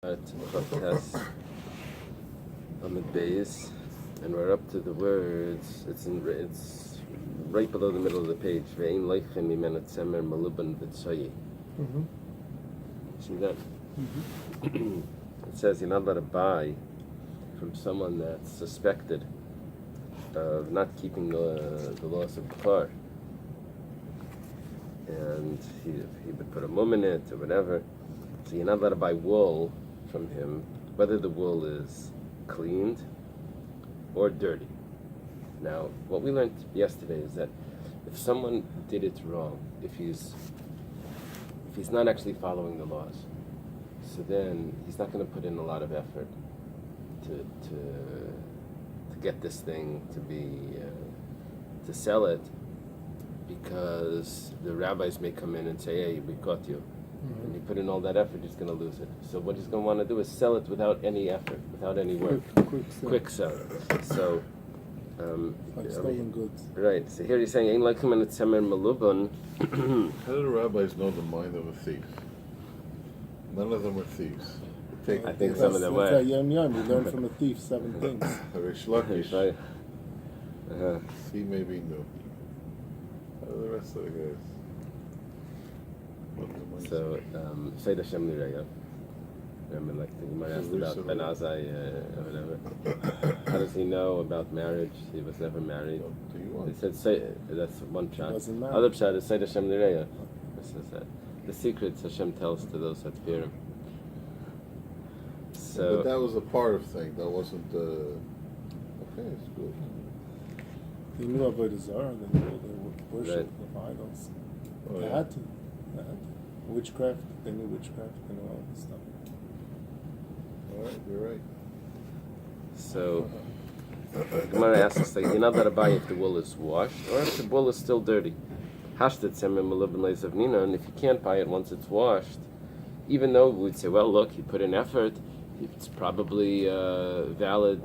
At podcast on the Bais, and we're up to the words. It's right below the middle of the page. Menachem Menachem See that? It says you're not allowed to buy from someone that's suspected of not keeping the laws of the car, and he would put a mum in it or whatever. So you're not allowed to buy wool from him, whether the wool is cleaned or dirty. Now, what we learned yesterday is that if someone did it wrong, if he's not actually following the laws, so then he's not going to put in a lot of effort to get this thing to sell it, because the rabbis may come in and say, "Hey, we caught you." And you put in all that effort, he's going to lose it. So what he's going to want to do is sell it without any effort, without any work. Quick sell. So, like stolen goods. Right. So here he's saying, "Ein like him and it's semer malubon." How do the rabbis know the mind of a thief? None of them are thieves. I think some of them were. That's Yomi. We learned from a thief 7 things. Rish Lakish, Right. he maybe knew. How do the rest of the guys? So, say the Shem Nirega. Remember, like the Gemara asked about Ben Azai or whatever. How does he know about marriage? He was never married. Do you want? He said, "Say." That's one pshat. Doesn't matter. Other pshat is say the Shem Nirega. This is that. The secrets Hashem tells to those that fear Him. So, But that was a part of thing. That wasn't okay. It's good. They knew Avodah Zarah. They would worship of idols. Oh, They yeah. had to. Witchcraft. They knew witchcraft. They knew all this stuff. All right, you're right. so the Gemara asks, like, you're not allowed to buy if the wool is washed or if the wool is still dirty. Hashtat semer malubin leizav nina, and if you can't buy it once it's washed, even though we'd say, well, look, you put in effort, it's probably valid,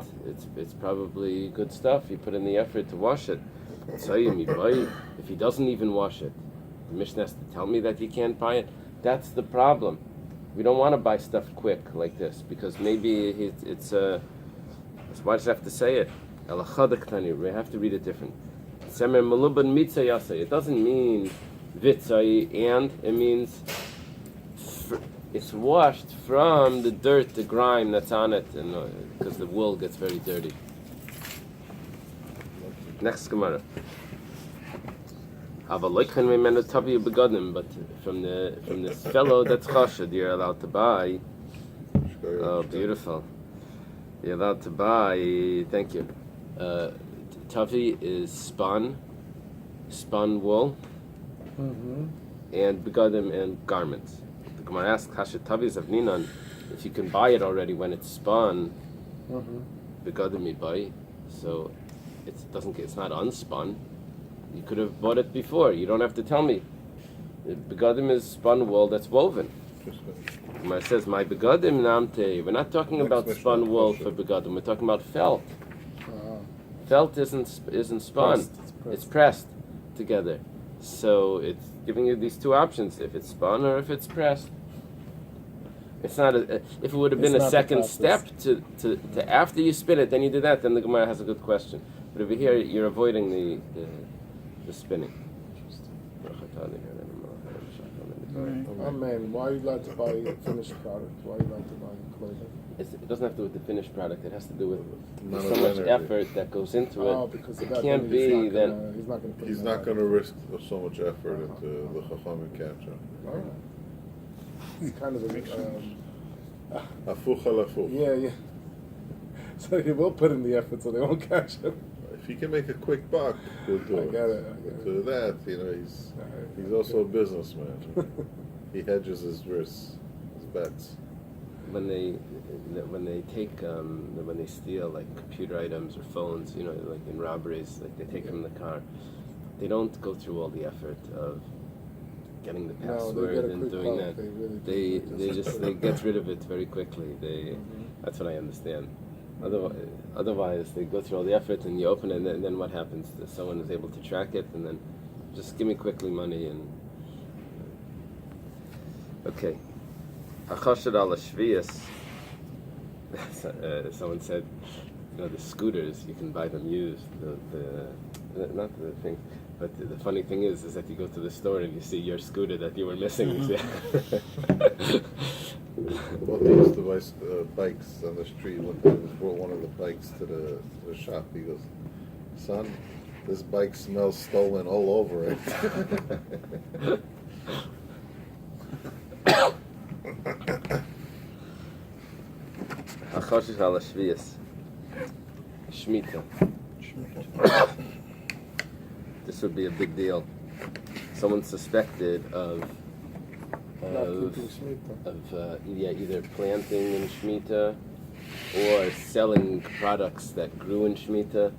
it's probably good stuff, you put in the effort to wash it. So if he doesn't even wash it, the Mishnah has to tell me that you can't buy it. That's the problem. We don't want to buy stuff quick like this, because maybe it's why does I have to say it? We have to read it different. Semer maluban mitzay yasay. It doesn't mean vitzay, and it means it's washed from the dirt, the grime that's on it, and because the wool gets very dirty. Next Gemara. But from this fellow that's chashad, you're allowed to buy. Oh, beautiful! You're allowed to buy. Thank you. Tavi is spun wool, and begadim and garments. The Gemara asks, "Hashet tavi is avninan." If you can buy it already when it's spun, begadim yibai, so it's not unspun. You could have bought it before. You don't have to tell me. Begadim is spun wool that's woven. Gemara says, "My begadim namte." We're not talking about spun wool for begadim. We're talking about felt. Felt isn't spun. It's pressed together. So it's giving you these two options: if it's spun or if it's pressed. It's not. If it would have been a second step to after you spin it, then you do that. Then the Gemara has a good question. But over here, you're avoiding the spinning. Amen. Why are you allowed to buy a finished product? Why are you allowed to buy clothing? It doesn't have to do with the finished product. It has to do with Not so of much energy. effort that goes into it. Oh, because of It that. can't be that. He's not going to. He's not going to risk so much effort into the chacham and capture. All right. He's kind of Afuch al afuch. Yeah. So he will put in the effort, so they won't catch him. If he can make a quick buck, he'll do it. I get it. To that, he's also a businessman. He hedges his risks, his bets. When they steal like computer items or phones, like in robberies, like they take from the car, they don't go through all the effort of getting the password and doing that. They get rid of it very quickly. That's what I understand. Otherwise, they go through all the effort and you open it, and then what happens? Someone is able to track it, and then just give me quickly money and. Okay. Achashad al Shvius. Someone said, the scooters, you can buy them used. Not the thing, but the funny thing is that you go to the store and you see your scooter that you were missing. Well, they used to buy bikes on the street. One time, he brought one of the bikes to the shop. He goes, "Son, this bike smells stolen all over it." Achoshish ala shviyas. Shemitah. This would be a big deal. Someone suspected of either planting in Shemitah or selling products that grew in Shemitah.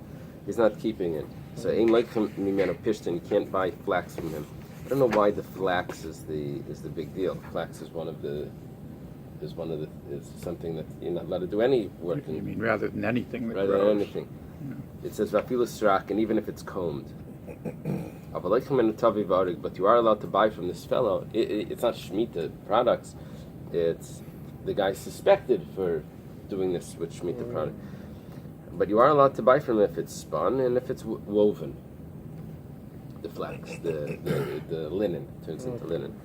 He's not keeping it. So ain't like him mimeno pishtin. You can't buy flax from him. I don't know why the flax is the big deal. Flax is is something that you're not allowed to do any work in. You mean rather than anything that Rather grows? than anything. Yeah. It says vafilu strak, and even if it's combed. But you are allowed to buy from this fellow. It's not Shemitah products. It's the guy suspected for doing this with Shemitah product. But you are allowed to buy from him if it's spun and if it's woven. The flax, the linen turns into linen.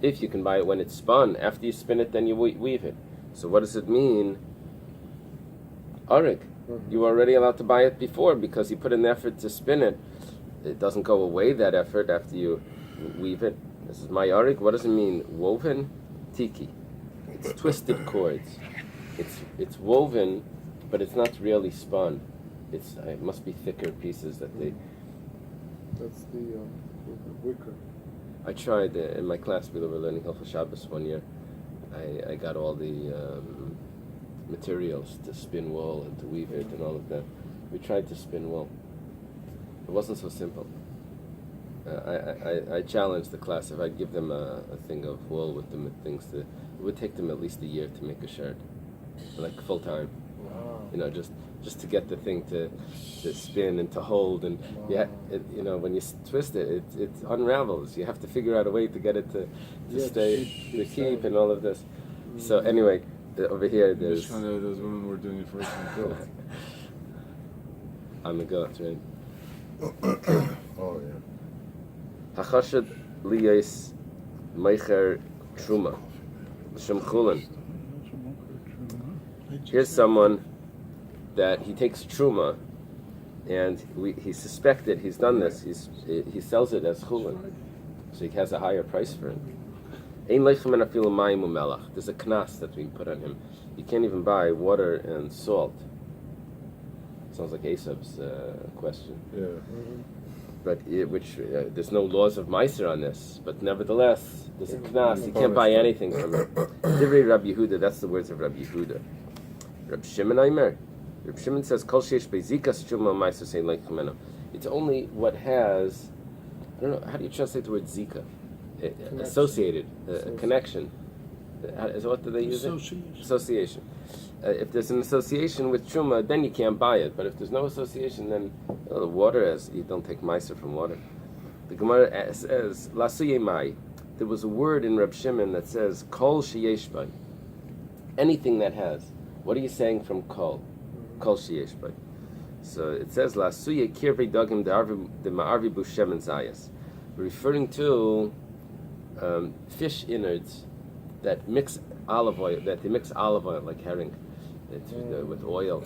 If you can buy it when it's spun, after you spin it, then you weave it. So what does it mean? Arig. You were already allowed to buy it before because you put in the effort to spin it. It doesn't go away, that effort, after you weave it. This is my arig. What does it mean? Woven? Tiki. It's twisted cords. It's woven, but it's not really spun. It must be thicker pieces that they... That's the wicker. I tried, in my class, we were learning Hilchos Shabbos one year. I got all the materials to spin wool and to weave it and all of that. We tried to spin wool. It wasn't so simple. I challenged the class. If I'd give them a thing of wool with them things it would take them at least a year to make a shirt, like full time. Wow. Just to get the thing to spin and to hold, and when you twist it, it unravels. You have to figure out a way to get it to stay, to keep, and all of this. So anyway, over here there's... Which kind of those women were doing it first and built? On the goat, right? Oh yeah. Hachashad liyos meicher truma l'shem chulin. Here's someone that he takes truma, and he suspected he's done this. He sells it as chulin, so he has a higher price for it. Ein leichem en afilu mayim u'melach. There's a knas that's being put on him. You can't even buy water and salt. Sounds like Esav's question. Yeah. But there's no laws of Meiser on this. But nevertheless, there's a knas. You can't buy anything from it. Divrei Rabbi Yehuda. That's the words of Rabbi Yehuda. Rabbi Shimon Aimer. Rabbi Shimon says, "Kol sheish bezikas truma meiser sein leichem meno." It's only what has. I don't know. How do you translate the word zika? Associated, a connection. What do they use it? Association. If there's an association with truma, then you can't buy it. But if there's no association, then the water you don't take meiser from water. The Gemara says, "Lasuye mai." There was a word in Reb Shimon that says kol sheyesh bai. Anything that has. What are you saying from kol? Kol sheyesh bai. So it says lasuye kirvei dagim de ma'arvi bu shemen zayas, referring to fish innards that mix olive oil. That they mix olive oil like herring. With oil.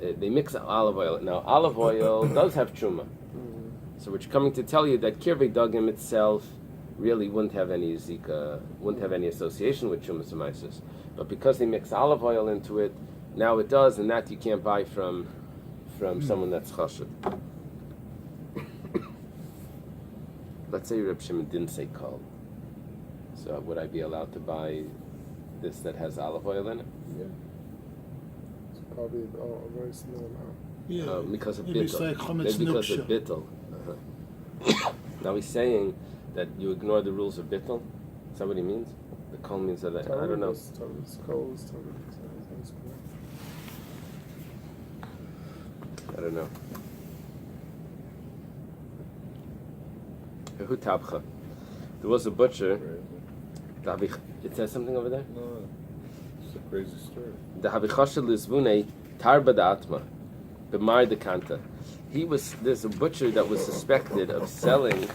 They mix olive oil. Now, olive oil does have truma. So we're coming to tell you that kirvei dagim itself really wouldn't have any zika, wouldn't have any association with truma semaisis. But because they mix olive oil into it, now it does, and that you can't buy from someone that's chashud. Let's say Reb Shimon didn't say kol. So would I be allowed to buy this that has olive oil in it? Yeah. It's probably a very small amount. Yeah. Because of Maybe it's bittul. like chometz Maybe because of nuksha. bittul. Now he's saying that you ignore the rules of bittul. Is that what he means? The kol means that I don't know. I don't know. There was a butcher. It says something over there? No, it's a crazy story. The Habichashel Lizvune Tarba da Atma, B'mar de Kanta. There's a butcher that was suspected of selling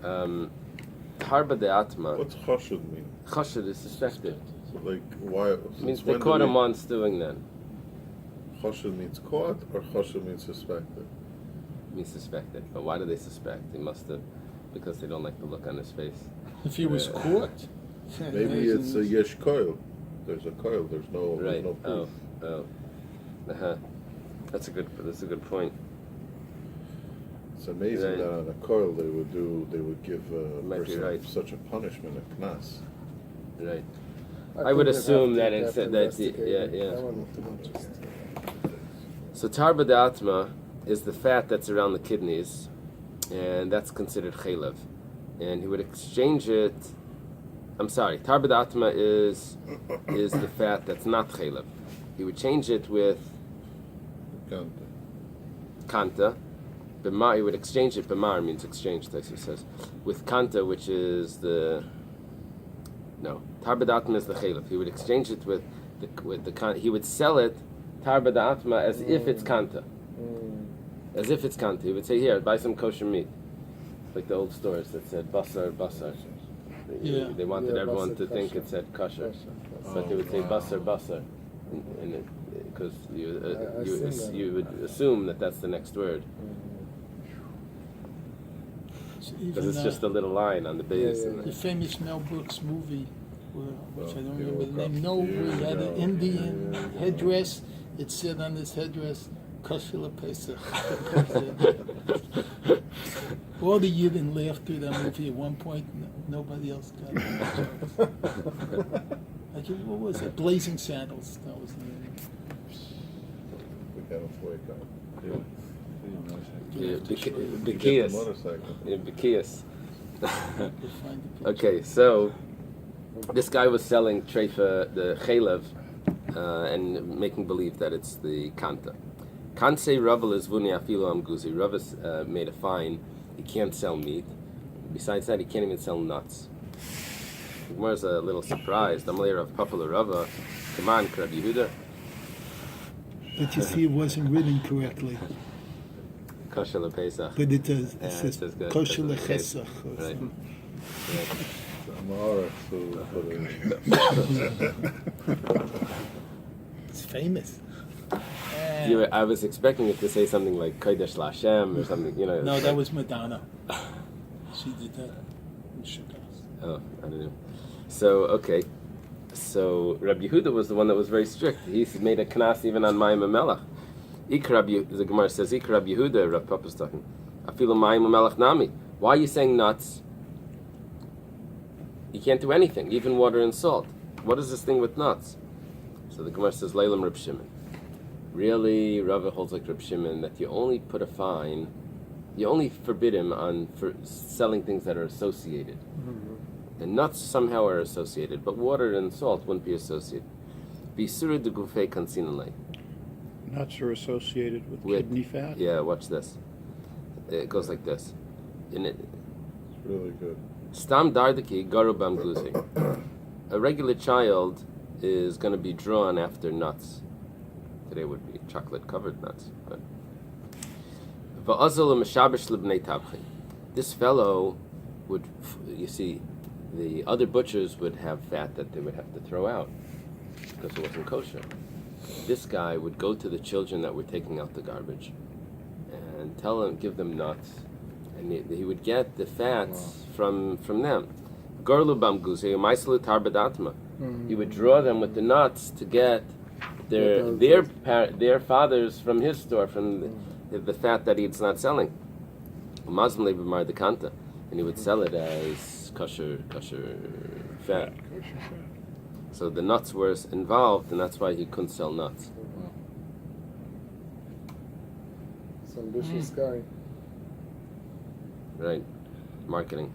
Tarba de Atma. What's chashud mean? Chashud is suspected. So like, why? It means they caught him on doing that. Chashud means caught, or chashud means suspected? It means suspected. But why do they suspect? They must have, because they don't like the look on his face. If he was caught, Maybe it's a yesh coil. There's a coil. There's no. Right. There's no proof. That's a good point. It's amazing Right. that on a coil they would give a Might be person right. such a punishment, a knas. Right. I think would they'd assume have that to- it's they'd have to that investigate it. yeah. That one would just- So tarba d'atma is the fat that's around the kidneys, and that's considered chaylev. And he would exchange it. I'm sorry, tarba d'atma is the fat that's not chaylev. He would change it with kanta. B'mar, he would exchange it. B'mar means exchange. Taisa says with kanta, which is the tarba d'atma is the chaylev. He would exchange it with the kanta. He would sell it tarba d'atma as if it's kanta. As if it's kanta. He would say, here, buy some kosher meat. Like the old stores that said basar, basar. Yeah. They wanted Yeah, everyone basar, to think kosher. it said kosher. Kosher. But they would say wow. basar, basar. Because I've seen that. you would assume that that's the next word. Because it's just a little line on the base. Yeah, yeah, The famous Mel Brooks movie, which I don't you remember the woke name. up No, where he years had ago. an Indian Yeah, yeah. headdress. It said on this headdress, "Kosher Pesach." All the Yidden laughed through that movie at one point. Nobody else got it. What was it? Blazing Saddles. That was the name. We gotta wake up. Yeah, Get the Bechoros. motorcycle. Yeah, Bechoros. We'll find the picture. Okay, so this guy was selling treifa, the chaylev, and making believe that it's the kanta. Kansei Ravel is vuni afilo amguzi. Rav made a fine. He can't sell meat. Besides that, he can't even sell nuts. The Gemara's a little surprised. I'm later of Papa Rava. Come on, Rabbi Yehuda. But you see, it wasn't written correctly. Kosher lePesach. But it does. It Yeah, says it says good. Kosher It says Lechesach. or Right. something. I'm alright, so It's famous. I was expecting it to say something like Kodesh Lashem or something, No, that was Madonna. She did that in Chicago. Oh, I don't know. So, okay. So, Rabbi Yehuda was the one that was very strict. He made a knas even on Mayim Melech. The Gemara says, Ik Rabbi Yehuda, Rav Papa's talking. Afilu Mayim Melech Nami. Why are you saying nuts? You can't do anything, even water and salt. What is this thing with nuts? So the Gemara says, Leilam Reb Shimon. Really, Rava holds like Reb Shimon that you only put a fine, you only forbid him for selling things that are associated. The nuts somehow are associated, but water and salt wouldn't be associated. Bisura de gufei kansinalei. Nuts are associated with kidney fat. Yeah, watch this. It goes like this. it's really good. Stam dardaki garu bamguzi. A regular child is going to be drawn after nuts. Today would be chocolate-covered nuts. But this fellow would, you see, the other butchers would have fat that they would have to throw out because it wasn't kosher. This guy would go to the children that were taking out the garbage and give them nuts, and he would get the fats from them. He would draw them with the nuts to get their fathers from his store, from the fat that he's not selling. And he would sell it as kosher fat. So the nuts were involved, and that's why he couldn't sell nuts. It's ambitious guy. Right. Marketing.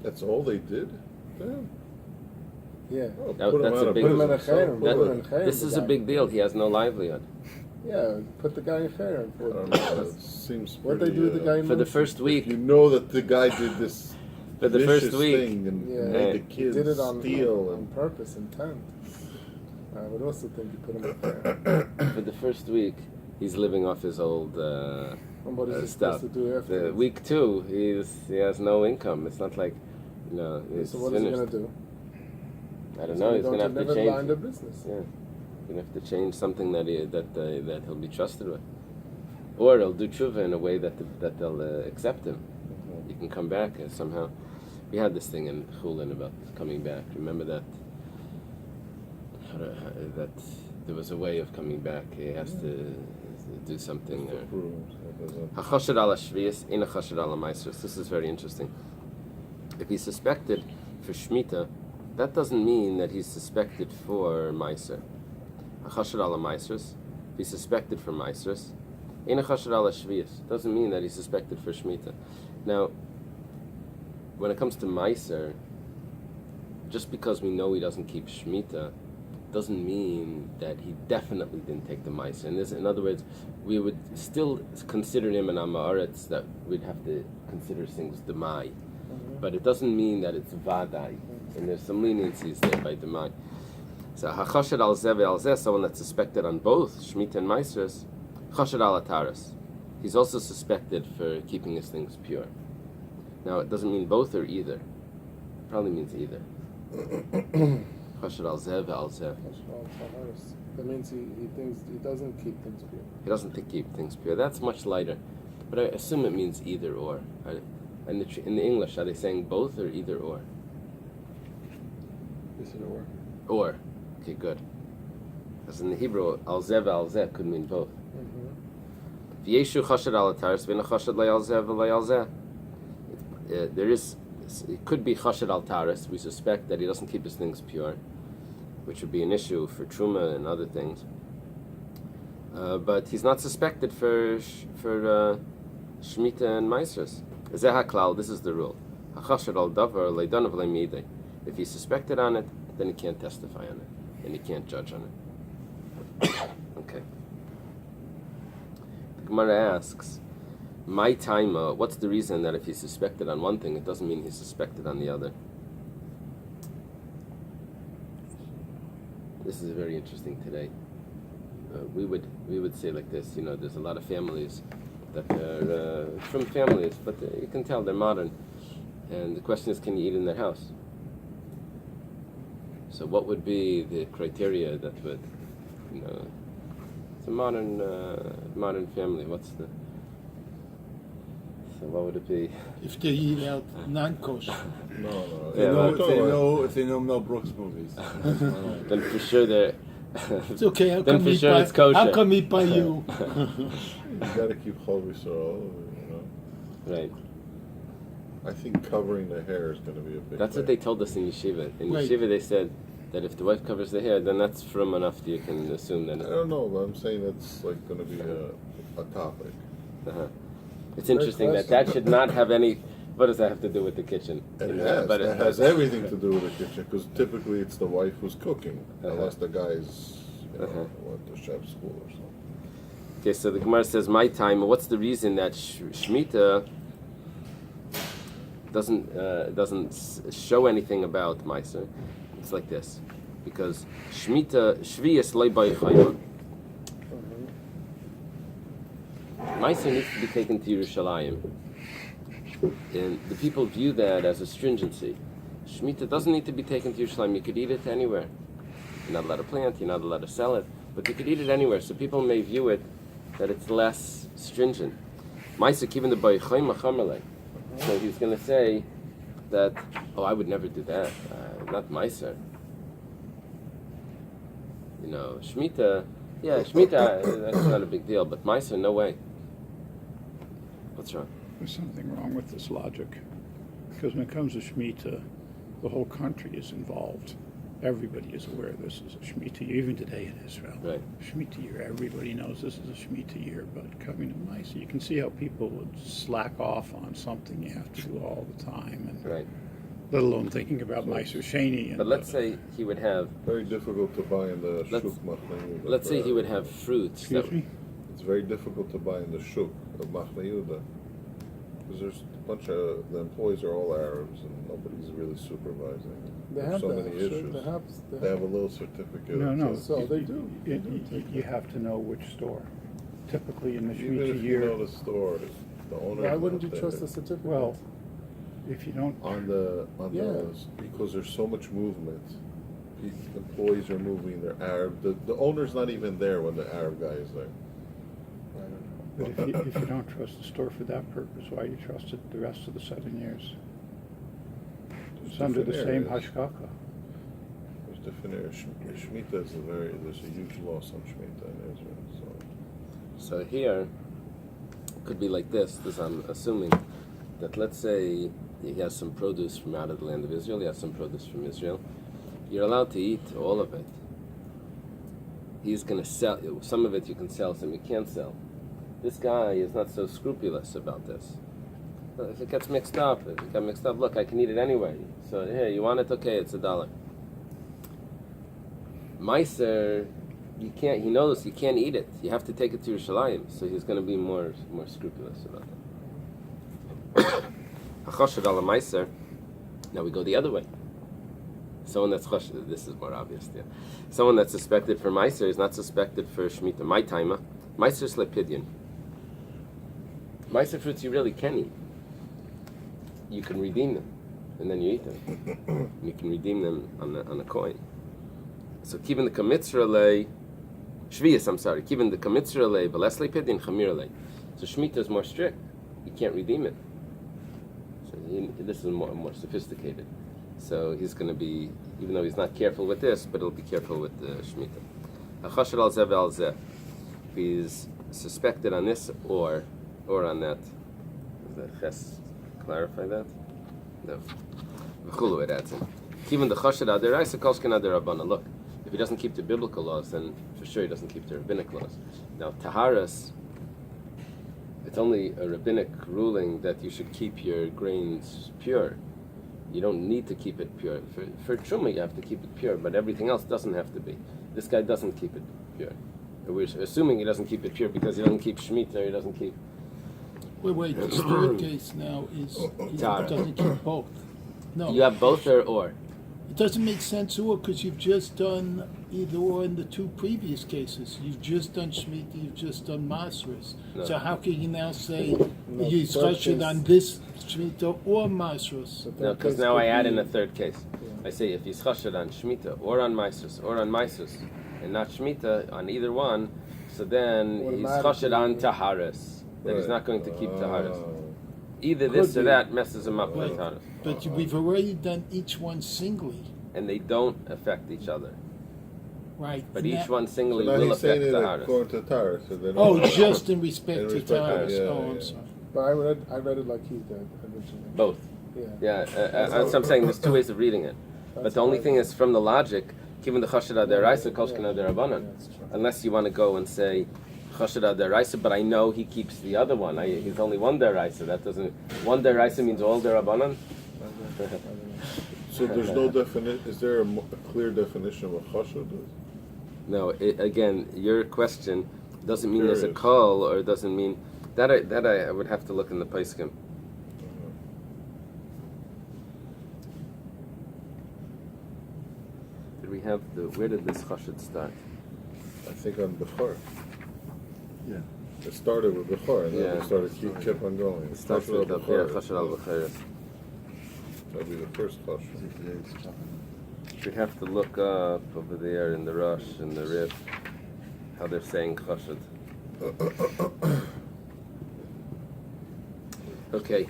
That's all they did? Damn. Yeah. Oh, That- put him that's out a of big- Put him in a business. chayim. Put him in a chayim, This the is a guy. big deal. He has no livelihood. Yeah, put the guy in chayim. I don't know, it seems What they pretty, do with the guy in For the Muncie? first week, You know that the guy did this. For the first vicious week. thing and Yeah, made the he kids did it on steal. purpose, intent. I would also think you put him up there. For the first week, he's living off his old And what is he stuff. supposed to do after? The week 2, he has no income. It's not like, it's So what finished. is he going to do? I don't know. He's going to have to never change. mind the business. Yeah, he's going to have to change something that he'll be trusted with, or he'll do tshuva in a way that they'll accept him. You can come back somehow. We had this thing in Chulin about coming back. Remember that? That there was a way of coming back. He has to do something. Hachashad ala shviyas, ina chashad ala maisros. This is very interesting. If he's suspected for shmita, that doesn't mean that he's suspected for meiser. Hachashad ala maisros. If he's suspected for maisros, ina chashad ala shviyas. Doesn't mean that he's suspected for shmita. Now, when it comes to meiser, just because we know he doesn't keep shmita, doesn't mean that he definitely didn't take the meiser. And in other words, we would still consider him an amaretz, that we'd have to consider things demai. But it doesn't mean that it's vadai. And there's some leniencies there by demai. So hachashad al zeh ve'al zeh, someone that's suspected on both shmita and meisers, chashad al ataras. He's also suspected for keeping his things pure. Now, it doesn't mean both or either. It probably means either. Chashad al zeh ve'al zeh. That means he thinks he doesn't keep things pure. He doesn't keep things pure. That's much lighter. But I assume it means either or. In the English, are they saying both or either or? Is it or? Or. Okay, good. Because in the Hebrew, al zeh ve'al zeh could mean both. V'yeshu chashad al ataras v'ina chashad le'al zeh ve'le'al zeh. There is, it could be chashad al taras. We suspect that he doesn't keep his things pure, which would be an issue for truma and other things. But he's not suspected for shmita and meisers. Zeh haklal. This is the rule. Hachashad al davar leidan v'lei midei. If he's suspected on it, then he can't testify on it, and he can't judge on it. Okay. The Gemara asks, my time, what's the reason that if he's suspected on one thing, it doesn't mean he's suspected on the other? This is very interesting today. We would say like this, there's a lot of families that are from families, but you can tell they're modern. And the question is, can you eat in their house? So what would be the criteria that would, it's a modern family. So what would it be? If they eat out non-kosher. No. If they know Mel Brooks movies. Then for sure they're. It's okay. How Then come for eat sure by, it's kosher. How come eat by you? You gotta keep Chol Yisrael, Right. I think covering the hair is gonna be a big That's what they told us in yeshiva. In Right. yeshiva they said that if the wife covers the hair, then that's from enough that you can assume that. I don't know, but I'm saying it's like gonna be a topic. Uh-huh. It's interesting that should not have any. What does that have to do with the kitchen? It has everything to do with the kitchen, because typically it's the wife who's cooking, unless the guy's went to chef school or something. Okay, so the Gemara says, my time. What's the reason that Shemitah doesn't show anything about Meiser? It's like this, because Shemitah Shviyas loy by Chayma. Meiser needs to be taken to Yerushalayim, and the people view that as a stringency. Shemitah doesn't need to be taken to Yerushalayim. You could eat it anywhere. You're not allowed to plant. You're not allowed to sell it, but you could eat it anywhere. So people may view it that it's less stringent. Meiser given the by Chayma Chamerle. So he's going to say that, I would never do that. Not Meiser. Shemitah, that's not a big deal, but Meiser, no way. What's wrong? There's something wrong with this logic. Because when it comes to Shemitah, the whole country is involved. Everybody is aware this is a Shemitah year, even today in Israel. Right. Shemitah year, everybody knows this is a Shemitah year, but coming to Meiser, you can see how people would slack off on something you have to do all the time, and Right. let alone thinking about Meiser Sheni. But let's say he would have, Very difficult to buy in the Let's- shuk Machne Yehuda. let's say he would have fruits. Excuse me? It's very difficult to buy in the shuk of Machne Yehuda. Because there's a bunch of, the employees are all Arabs and nobody's really supervising. They There's have so that. many Sure, issues. they They have a little certificate. No. So they do. You have to know which store. Typically in the Even Shemitah if you year, know the store, the owner. Why wouldn't you trust the certificate? well, if you don't, Because there's so much movement. Employees are moving, they're Arab. The owner's not even there when the Arab guy is there. but if you don't trust the store for that purpose, why you trust it the rest of the 7 years? It's under the same hashgacha. There's different areas. Shemitah is there's a huge loss on Shemitah in Israel. So here, it could be like this I'm assuming that, let's say he has some produce from out of the land of Israel, he has some produce from Israel. You're allowed to eat all of it. He's going to sell, some of it you can sell, some you can't sell. This guy is not so scrupulous about this. If it gets mixed up, look, I can eat it anyway. So here, you want it? Okay, it's $1. Meiser, you can't. He knows you can't eat it. You have to take it to Yerushalayim. So he's going to be more scrupulous about that. Hachoshev ala Meiser. Now we go the other way. Someone that's choshev, this is more obvious. Yeah. Someone that's suspected for Meiser is not suspected for Shemitah. My timer, Meiser's lepidyon. Meiser fruits you really can eat. You can redeem them, and then you eat them. You can redeem them on a coin. So kivin the kamitzra lei, shviyas. I'm sorry, kivin the kamitzra lei, v'les lepidyon chamir lei. So Shemitah is more strict. You can't redeem it. So this is more sophisticated. So he's going to be, even though he's not careful with this, but he'll be careful with the Shemitah. Achasher al zeh ve'al zeh. If he's suspected on this or on that. Does that ches clarify that? No. V'chulu, it adds in. Even the chasher al deraisa kolshken al derabana. Look, if he doesn't keep the biblical laws, then for sure he doesn't keep the rabbinic laws. Now, taharas, it's only a rabbinic ruling that you should keep your grains pure. You don't need to keep it pure. For truma, you have to keep it pure, but everything else doesn't have to be. This guy doesn't keep it pure. We're assuming he doesn't keep it pure because he doesn't keep Shemitah, he doesn't keep... Wait, this third case now is doesn't keep both. No. You have both or? It doesn't make sense or because you've just done either or in the two previous cases. You've just done Shemitah, you've just done Masras. No. So how can you now say No, you third chashed case. on this Shemitah or Masras? No, because now I add in a third case. I say if he's chashed on Shemitah or on Maisus and not Shemitah on either one, so then he's chashed on Taharis. That he's not going to keep Taharis. Either this or that messes him up with Taharis. But we've already done each one singly, And they don't affect each other. right? But And each that- one singly now will he's saying affect it Taharis. according to Taharis. So they don't Oh, just in respect In to respect to- Taharis. yeah, I'm yeah. sorry. But I read it like he did originally. Both. Yeah. Yeah, that's what I'm saying. There's two ways of reading it. But the only thing is, from the logic, given the chashira deraisa, koshkina derabanan, unless you want to go and say chashira deraisa, but I know he keeps the other one. He's only one deraisa. That doesn't. One deraisa means all derabanan. So there's no definition. Is there a clear definition of what chashud is? No. Again, your question doesn't mean there's a Curious. call, or doesn't mean that. I would have to look in the paiskim. Did we have the? Where did this chashud start? I think on Bechor. Yeah. It started with Bechor, and then Yeah. it kept on going. It starts Chashud with the al-Bechor. chashud al b'cheres. That'll be the first chashud. We'd have to look up over there in the Rush and the Rif how they're saying chashud. Okay,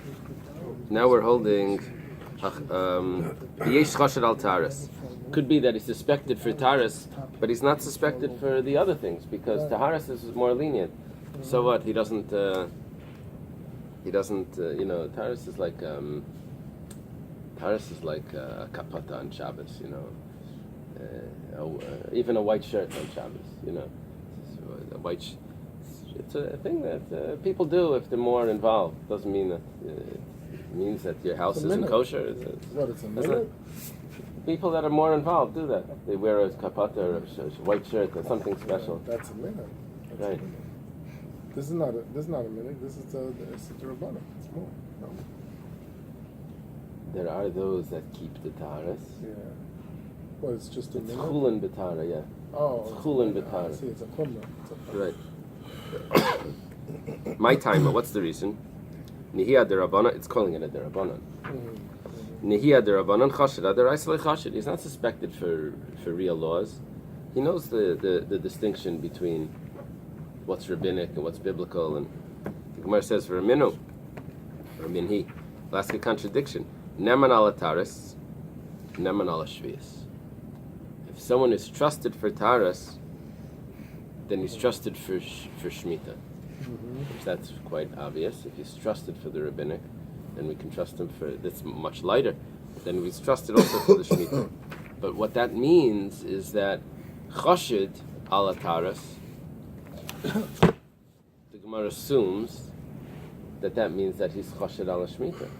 now we're holding yesh chashud al taharis. Could be that he's suspected for taharis, but he's not suspected for the other things because taharis is more lenient. So what? He doesn't. Taharis is like. Taharis is like a kapata on Shabbos, even a white shirt on Shabbos, a white. It's a thing that people do if they're more involved. Doesn't mean that it means that your house It's a isn't minute. kosher. What, it's a That's minute? people that are more involved do that. They wear a kapata or a white shirt or something special. That's a minute. That's Right. a minute. This is not a minute. This is the Rabbanan. It's more. No. There are those that keep the taharas. Yeah. Well, it's just a It's minute. chulin b'tara, yeah. Oh, It's chulin I b'tara. see, it's a chumrah. Right. My timer, what's the reason? Nihiyah derabbanan, it's calling it a derabbanan. Nihiyah derabbanan chashid, aderaisa chashid. He's not suspected for real laws. He knows the distinction between what's rabbinic and what's biblical. And the Gemara says for a minu, or minhi, I'll ask a contradiction. Neman ala taras, neman ala shvius. If someone is trusted for taras, then he's trusted for Shemitah. If that's quite obvious. If he's trusted for the rabbinic, then we can trust him for, that's much lighter. Then he's trusted also for the Shemitah. But what that means is that Chashid ala Taras, the Gemara assumes that means that he's Chashid ala Shemitah.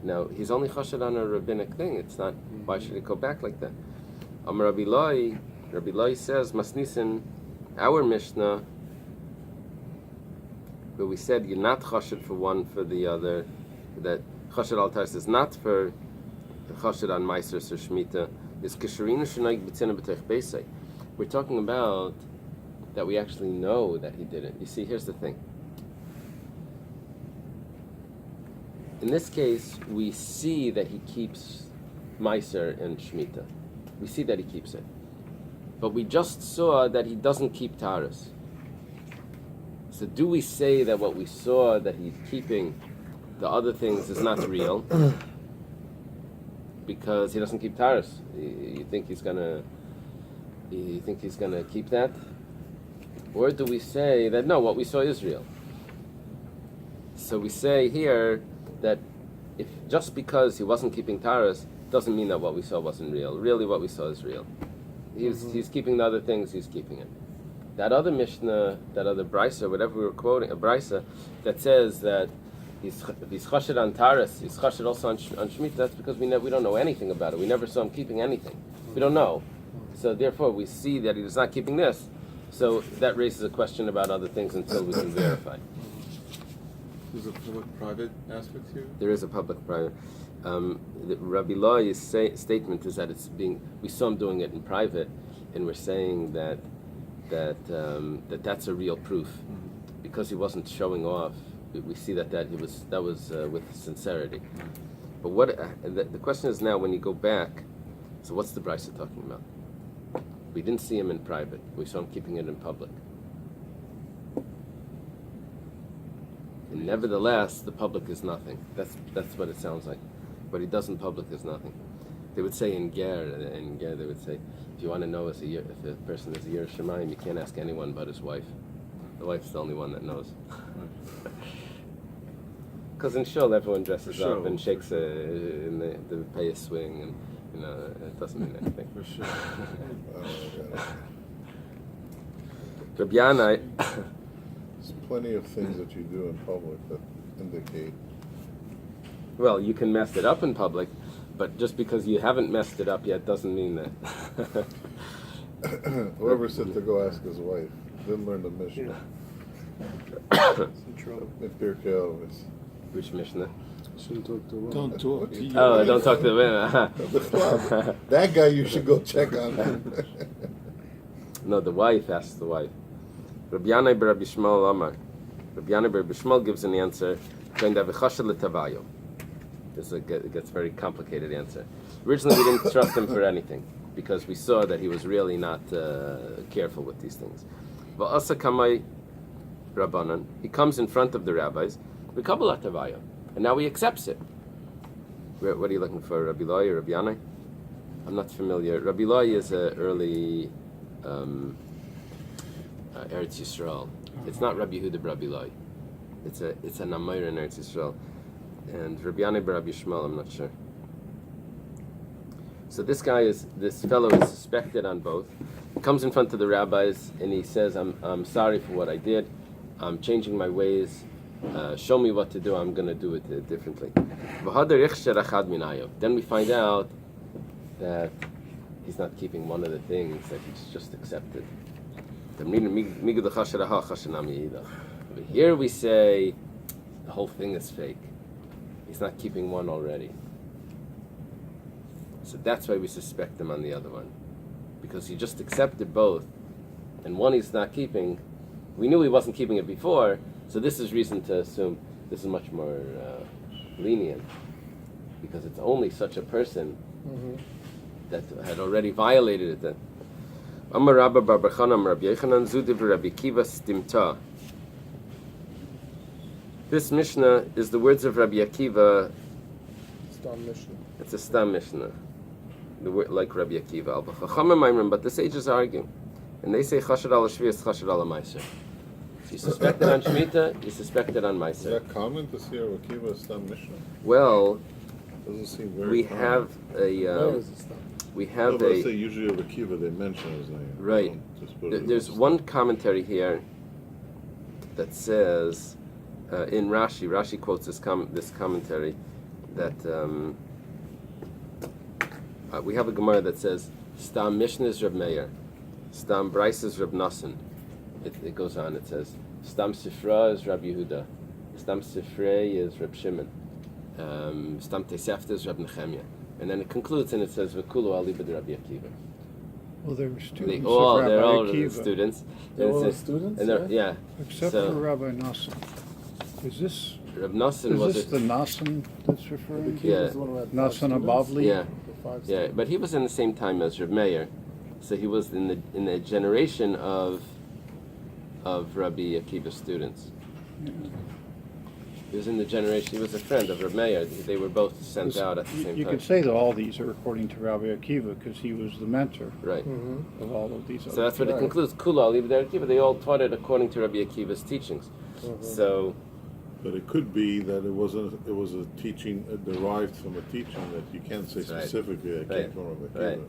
Now, he's only Chashid on a rabbinic thing. It's not, why should it go back like that? Rabbi Eily says, Masnisin, our Mishnah, where we said you're not chashid for one for the other, that chashid al taras is not for chashid on meiser or shmita, is kasherina shenayg b'tzina b'teich beisay. We're talking about that we actually know that he didn't. You see, here's the thing. In this case, we see that he keeps meiser and shmita. We see that he keeps it. But we just saw that he doesn't keep taras. So do we say that what we saw that he's keeping the other things is not real because he doesn't keep taras? You think he's gonna keep that? Or do we say that no, what we saw is real? So we say here that if just because he wasn't keeping taras doesn't mean that what we saw wasn't real. Really what we saw is real. He's keeping the other things, he's keeping it. That other Mishnah, that other Brisa, whatever we were quoting, a Brisa, that says that he's chashid on Taras, he's chashid also on Shemitah, that's because we don't know anything about it. We never saw him keeping anything. We don't know. So therefore we see that he is not keeping this. So that raises a question about other things until we can verify. There's a public-private aspect here? There is a public-private. Rabbi Eily's statement is that we saw him doing it in private, and we're saying that's a real proof, because he wasn't showing off. We see that was with sincerity. But what the question is now, when you go back, so what's the Brisa talking about? We didn't see him in private. We saw him keeping it in public. And nevertheless, the public is nothing. That's what it sounds like. What he does in public is nothing. They would say in Ger, they would say, if you want to know if a person is a Yer Shemayim, you can't ask anyone but his wife. The wife's the only one that knows. Because in Shul, everyone dresses up and shakes in the pay a swing, and it doesn't mean anything. For sure. Rabbi Yanai, There's plenty of things that you do in public that indicate. well, you can mess it up in public, but just because you haven't messed it up yet doesn't mean that. Whoever said to go ask his wife didn't learn the Mishnah. In trouble. In Pirkei Avos. Which Mishnah? Shouldn't talk to women. Don't talk to you. Oh, don't talk to the women. That guy you should go check on. No, the wife asks the wife. Rabbi Yanai Rabbi Shmuel Amar. Rabbi Yanai Rabbi Shmuel gives an answer. It gets very complicated answer. Originally, we didn't trust him for anything because we saw that he was really not careful with these things. Va'asa kamai Rabbanan. He comes in front of the rabbis. We kabbalah tavaya, and now he accepts it. What are you looking for, Rabbi Eily or Rabbi Yanai? I'm not familiar. Rabbi Eily is an early Eretz Yisrael. It's not Rabbi Yehuda Rabbi Eily. It's a Namayr in Eretz Yisrael. And Rabbi Yanai bar Rabbi Shmuel, I'm not sure. So this fellow is suspected on both. He comes in front of the rabbis and he says, I'm sorry for what I did. I'm changing my ways. Show me what to do. I'm going to do it differently. Then we find out that he's not keeping one of the things that he's just accepted. But here we say the whole thing is fake. He's not keeping one already. So that's why we suspect him on the other one. Because he just accepted both, and one he's not keeping. We knew he wasn't keeping it before, so this is reason to assume this is much more lenient. Because it's only such a person that had already violated it then. Amar Rabba bar Bar Chana Amar Rabbi Yochanan Zudiv Rabbi Akiva Stimta. This Mishnah is the words of Rabbi Akiva. Stam Mishnah. It's a Stam Mishnah. The word, like Rabbi Akiva. Al Chachamim Maimrim, but the sages argue. And they say Chashad al Shvius, Chashad al Meiser. You suspect it on Shemitah, you suspect it on Is Meiser. that common to see a Akiva Stam Mishnah? Well, Doesn't seem very we common. have Where a is it Stam? we No, have but I say a usually a Akiva they mention his name. They right. don't just put it There's as one commentary here that says in Rashi. Rashi quotes this commentary that we have a Gemara that says Stam Mishnah is Reb Meir, Stam Bais is Reb Nosson. It goes on. It says Stam Sifra is Rabbi Yehuda, Stam Sifrei is Reb Shimon, Stam Tesefta is Reb Nechemia, and then it concludes and it says V'kulu Ali b'd Rabbi Akiva. Well, they were students They're all of Rabbi Akiva, students. They're And it all says- students, and they're- right? yeah. except So- for Rabbi Nassim. Is this Reb Nosson is was this it? the Nassim that's The referring? kid Yeah. was the one who had Nassan 5 students? Abavli? Yeah, The 5 yeah, students. but he was in the same time as Reb Meir, so he was in the generation of Rabbi Akiva's students. He was in the generation. He was a friend of Reb Meir. They were both sent out at the same You time. could say that all these are according to Rabbi Akiva because he was the mentor Right. Mhm. of all of these other So that's what it Right. concludes. Kula Ali b'd Akiva. They all taught it according to Rabbi Akiva's teachings. So But it could be that it was a teaching derived from a teaching that you can't say That's right. specifically that Right. came from Rabbi Right.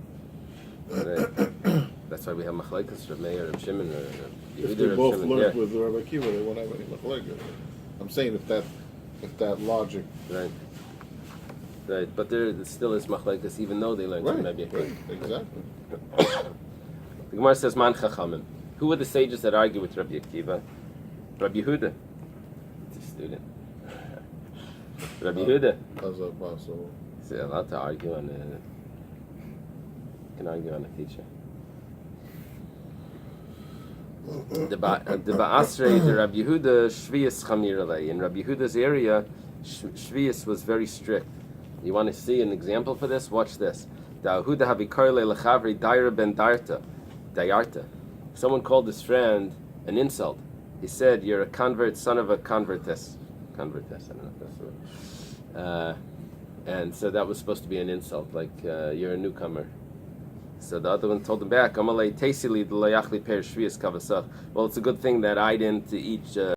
Akiva. that's why we have machlekes Reb Meir, Reb Shimon, or If Yehuda, they Reb both Shimon. learned Yeah. with Rabbi Akiva, they won't have any machlekes. I'm saying if that logic. Right. Right, but there still is machlekes even though they learned from Rabbi Akiva. Right, exactly. The Gemara says, Man Chachamim. Who were the sages that argue with Rabbi Akiva? Rabbi Yehuda. It's a student. Rabbi Yehuda. How's that possible? He's allowed to argue on can argue on a teacher. The Ba'asrei, the Rabbi Yehuda, Shvius Chamir Alei. In Rabbi Yehuda's area, Shvius was very strict. You want to see an example for this? Watch this. Da'ahuda havikarle lechavri daira ben dayarta. Someone called his friend an insult. He said, "You're a convert, son of a convertess." Convertess, I don't know if that's the word. And so that was supposed to be an insult, like you're a newcomer. So the other one told him back, "Amalei teisili d'layachli per shvius kavasach." Well, it's a good thing that I didn't eat.